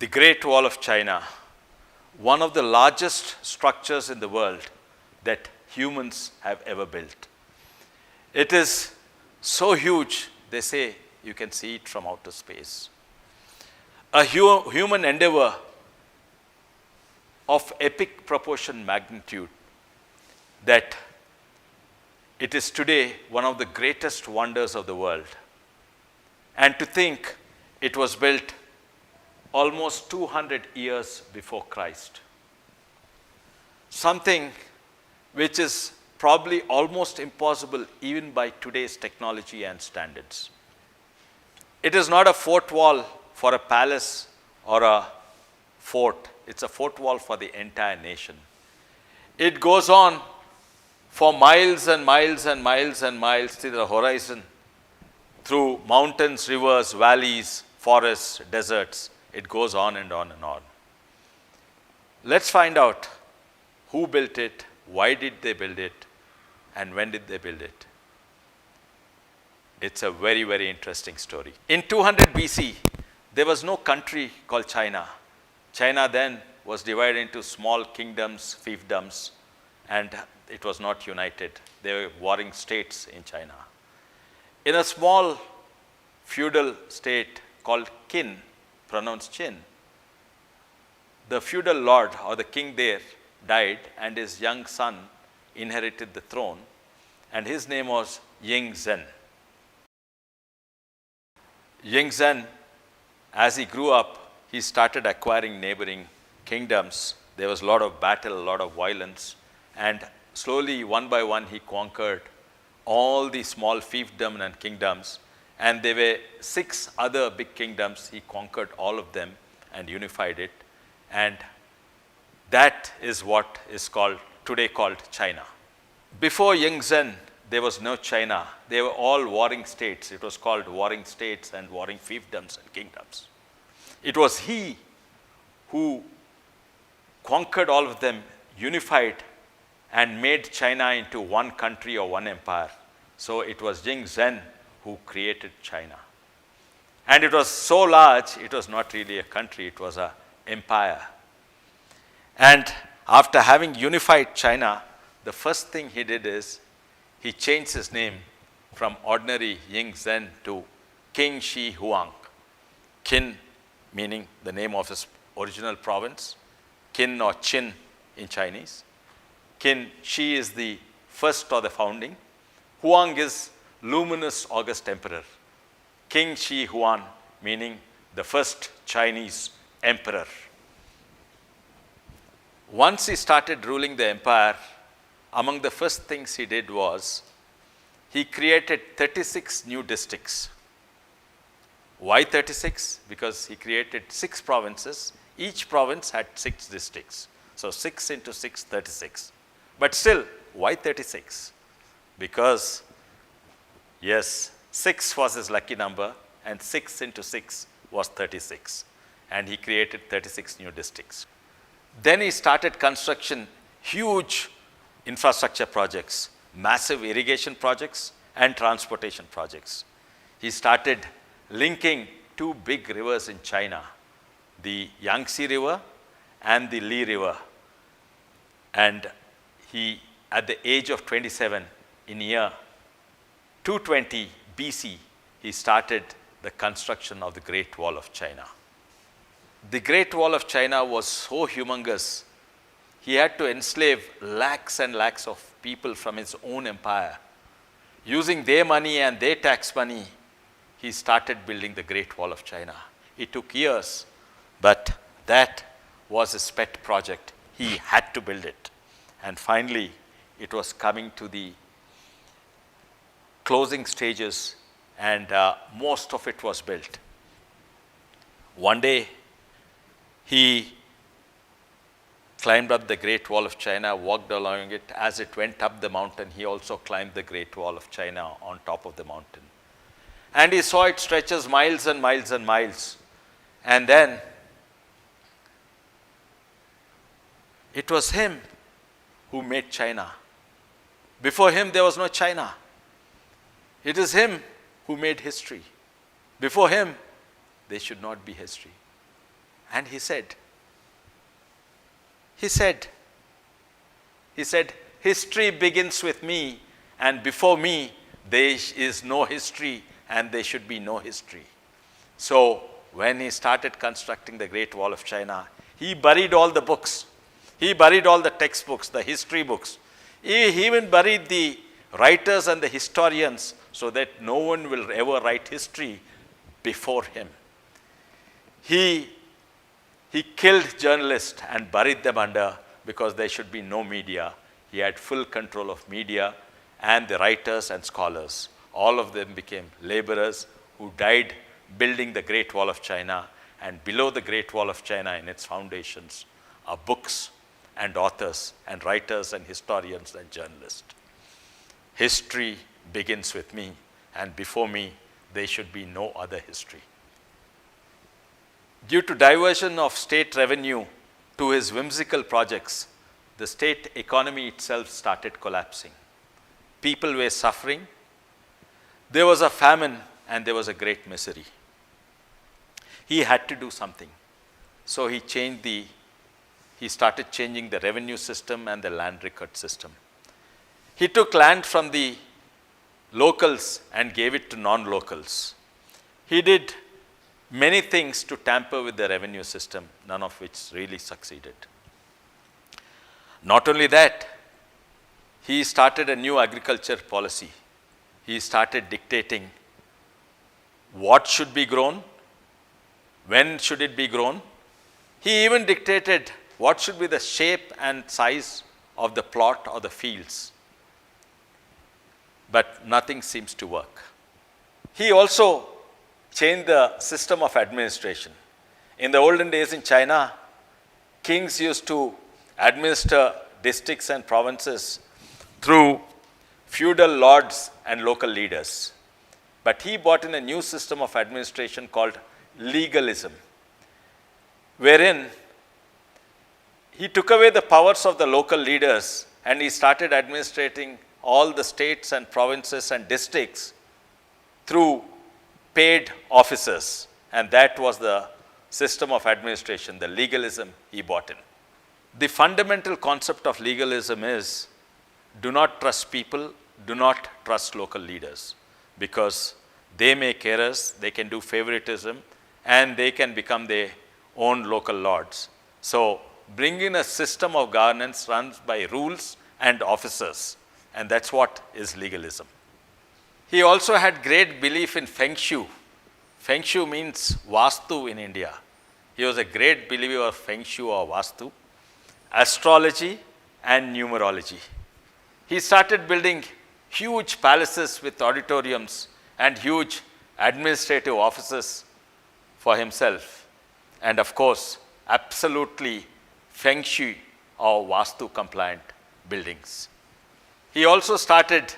The Great Wall of China, one of the largest structures in the world that humans have ever built. It is so huge, they say you can see it from outer space. A human endeavor of epic proportion magnitude that it is today one of the greatest wonders of the world. And to think it was built almost 200 years before Christ. Something which is probably almost impossible even by today's technology and standards. It is not a fort wall for a palace or a fort. It's a fort wall for the entire nation. It goes on for miles and miles and miles and miles to the horizon, through mountains, rivers, valleys, forests, deserts. It goes on and on and on. Let's find out who built it, why did they build it, and when did they build it. It's a very, very interesting story. In 200 BC, there was no country called China. China then was divided into small kingdoms, fiefdoms, and it was not united. They were warring states in China. In a small feudal state called Qin, pronounced Chin, the feudal lord or the king there died, and his young son inherited the throne, and his name was Yingzhen. Yingzhen, as he grew up, he started acquiring neighboring kingdoms. There was a lot of battle, a lot of violence, and slowly, one by one, he conquered all the small fiefdoms and kingdoms, and there were 6 other big kingdoms. He conquered all of them and unified it, and that is what is today called China. Before Yingzhen, there was no China. They were all warring states. It was called warring states and warring fiefdoms and kingdoms. It was he who conquered all of them, unified, and made China into one country or one empire. So it was Yingzhen who created China. And it was so large, it was not really a country, it was an empire. And after having unified China, the first thing he did is he changed his name from ordinary Yingzhen to King Shi Huang. Qin meaning the name of his original province, Qin or Qin in Chinese. Qin, Shi is the first or the founding. Huang is luminous August emperor. King Shi Huang meaning the first Chinese emperor. Once he started ruling the empire, among the first things he did was he created 36 new districts. Why 36? Because he created 6 provinces. Each province had 6 districts. So 6 into 6, 36. But still, why 36? Because, yes, 6 was his lucky number, and 6 into 6 was 36. And he created 36 new districts. Then he started construction, huge infrastructure projects, massive irrigation projects, and transportation projects. He started linking 2 big rivers in China, the Yangtze River and the Li River. And he, at the age of 27, in year 220 BC, he started the construction of the Great Wall of China. The Great Wall of China was so humongous, he had to enslave lakhs and lakhs of people from his own empire. Using their money and their tax money, he started building the Great Wall of China. It took years, but that was his pet project. He had to build it. And finally, it was coming to the closing stages, and most of it was built. One day, he climbed up the Great Wall of China, walked along it. As it went up the mountain, he also climbed the Great Wall of China on top of the mountain. And he saw it stretches miles and miles and miles. And then it was him who made China. Before him, there was no China. It is him who made history. Before him, there should not be history. And he said, history begins with me, and before me there is no history, and there should be no history. So when he started constructing the Great Wall of China, he buried all the books. He buried all the textbooks, the history books. He even buried the writers and the historians so that no one will ever write history before him. He killed journalists and buried them under, because there should be no media. He had full control of media and the writers and scholars. All of them became laborers who died building the Great Wall of China, and below the Great Wall of China in its foundations are books and authors and writers and historians and journalists. History begins with me, and before me there should be no other history. Due to diversion of state revenue to his whimsical projects, the state economy itself started collapsing. People were suffering. There was a famine and there was a great misery. He had to do something. So he started changing the revenue system and the land record system. He took land from the locals and gave it to non-locals. He did many things to tamper with the revenue system, none of which really succeeded. Not only that, he started a new agriculture policy. He started dictating what should be grown, when should it be grown. He even dictated what should be the shape and size of the plot or the fields. But nothing seems to work. He also changed the system of administration. In the olden days in China, kings used to administer districts and provinces through feudal lords and local leaders. But he brought in a new system of administration called legalism, wherein he took away the powers of the local leaders and he started administrating all the states and provinces and districts through paid officers. And that was the system of administration, the legalism he brought in. The fundamental concept of legalism is, do not trust people, do not trust local leaders, because they make errors, they can do favoritism, and they can become their own local lords. So bring in a system of governance run by rules and officers, and that's what is legalism. He also had great belief in Feng Shui. Feng Shui means Vastu in India. He was a great believer of Feng Shui or Vastu, astrology and numerology. He started building huge palaces with auditoriums and huge administrative offices for himself. And of course, absolutely Feng Shui or Vastu compliant buildings. He also started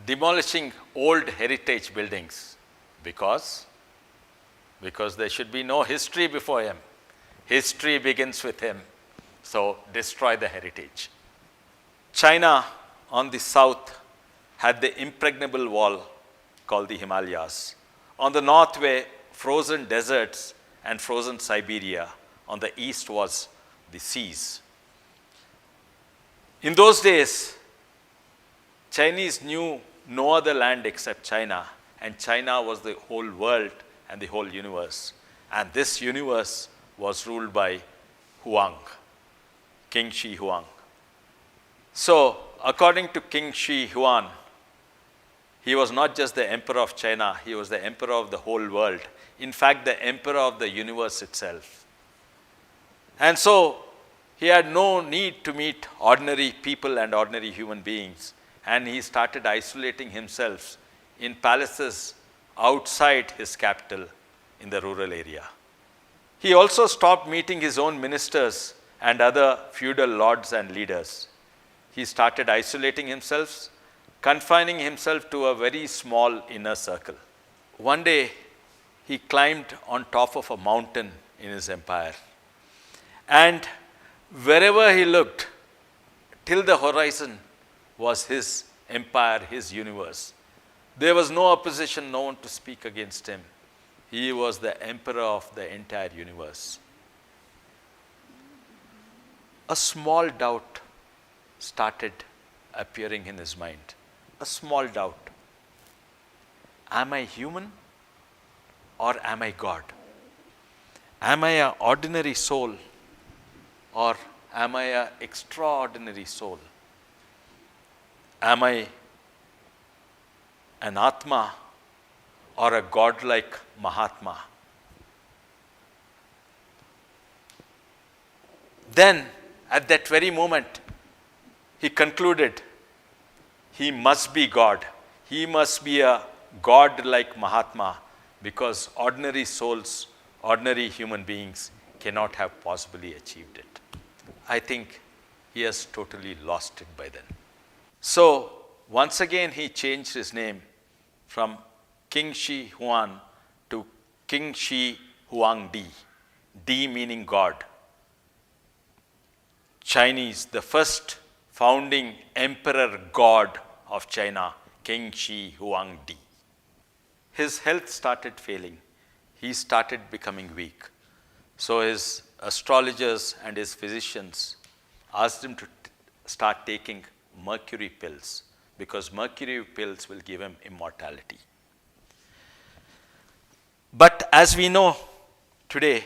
demolishing old heritage buildings because there should be no history before him. History begins with him. So destroy the heritage. China on the south had the impregnable wall called the Himalayas. On the north were frozen deserts and frozen Siberia. On the east was the seas. In those days, Chinese knew no other land except China, and China was the whole world and the whole universe. And this universe was ruled by Huang, King Shi Huang. So, according to King Shi Huang, he was not just the emperor of China, he was the emperor of the whole world. In fact, the emperor of the universe itself. And so, he had no need to meet ordinary people and ordinary human beings. And he started isolating himself in palaces outside his capital in the rural area. He also stopped meeting his own ministers and other feudal lords and leaders. He started isolating himself, confining himself to a very small inner circle. One day, he climbed on top of a mountain in his empire. And wherever he looked, till the horizon, was his empire, his universe. There was no opposition, no one to speak against him. He was the emperor of the entire universe. a small doubt started appearing in his mind. A small doubt. Am I human or am I God? Am I an ordinary soul or am I an extraordinary soul? Am I an Atma or a godlike Mahatma? Then, at that very moment, he concluded, he must be God. He must be a God-like Mahatma, because ordinary souls, ordinary human beings cannot have possibly achieved it. I think he has totally lost it by then. So, once again he changed his name from King Shi Huan to King Shi Huangdi, Di meaning God. Chinese, the first founding emperor god of China, King Shi Huangdi. His health started failing. He started becoming weak. So his astrologers and his physicians asked him to start taking mercury pills, because mercury pills will give him immortality. But as we know today,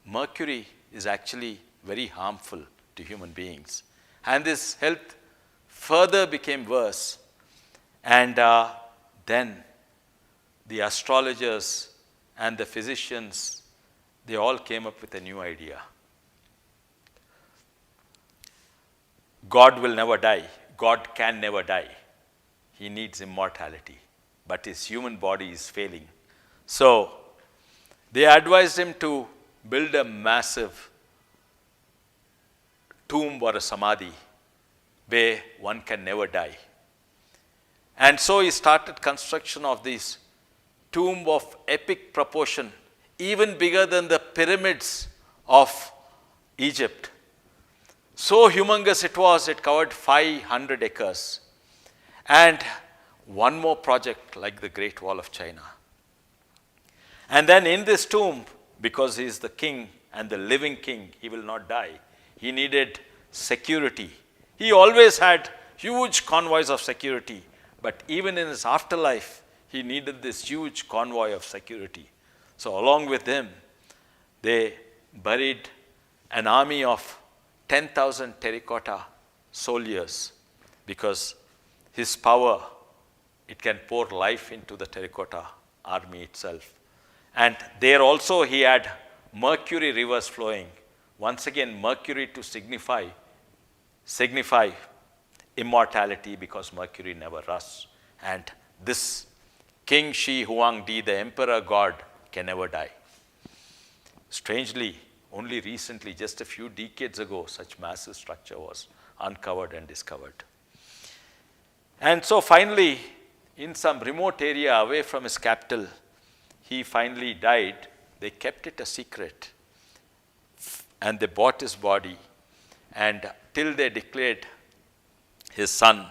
mercury is actually very harmful to human beings. And his health further became worse. And then the astrologers and the physicians, they all came up with a new idea. God will never die. God can never die. He needs immortality. But his human body is failing. So they advised him to build a massive tomb or a samadhi where one can never die. And so he started construction of this tomb of epic proportion, even bigger than the pyramids of Egypt. So humongous it was, it covered 500 acres. And one more project like the Great Wall of China. And then in this tomb, because he is the king and the living king, he will not die. He needed security. He always had huge convoys of security, but even in his afterlife, he needed this huge convoy of security. So along with him, they buried an army of 10,000 terracotta soldiers, because his power, it can pour life into the terracotta army itself. And there also he had mercury rivers flowing. Once again, mercury to signify immortality, because mercury never rusts. And this King Shi Huangdi, the emperor god, can never die. Strangely, only recently, just a few decades ago, such massive structure was uncovered and discovered. And so finally, in some remote area away from his capital, he finally died. They kept it a secret. And they bought his body, and till they declared his son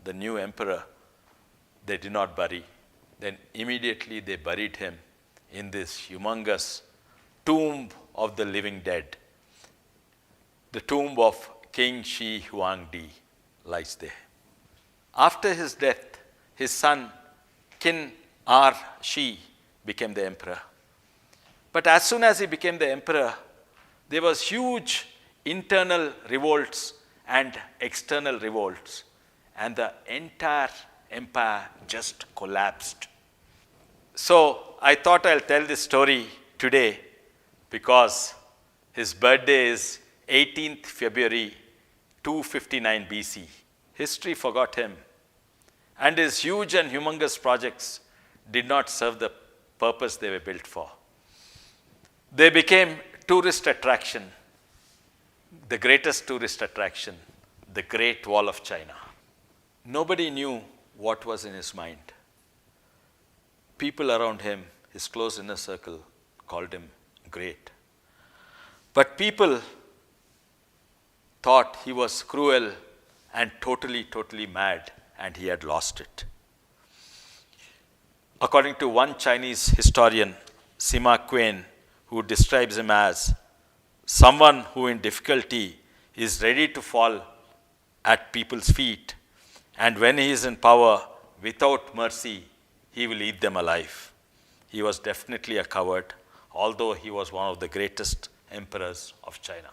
the new emperor, they did not bury. Then immediately they buried him in this humongous tomb of the living dead. The tomb of King Shi Huangdi lies there. After his death, his son Qin R. Shi became the emperor. But as soon as he became the emperor, there was huge internal revolts and external revolts, and the entire empire just collapsed. So I thought I'll tell this story today because his birthday is 18th February 259 BC. History forgot him, and his huge and humongous projects did not serve the purpose they were built for. They became tourist attraction, the greatest tourist attraction, the Great Wall of China. Nobody knew what was in his mind. People around him, his close inner circle, called him great. But people thought he was cruel and totally mad, and he had lost it. According to one Chinese historian, Sima Qian, who describes him as someone who in difficulty is ready to fall at people's feet, and when he is in power, without mercy, he will eat them alive. He was definitely a coward, although he was one of the greatest emperors of China.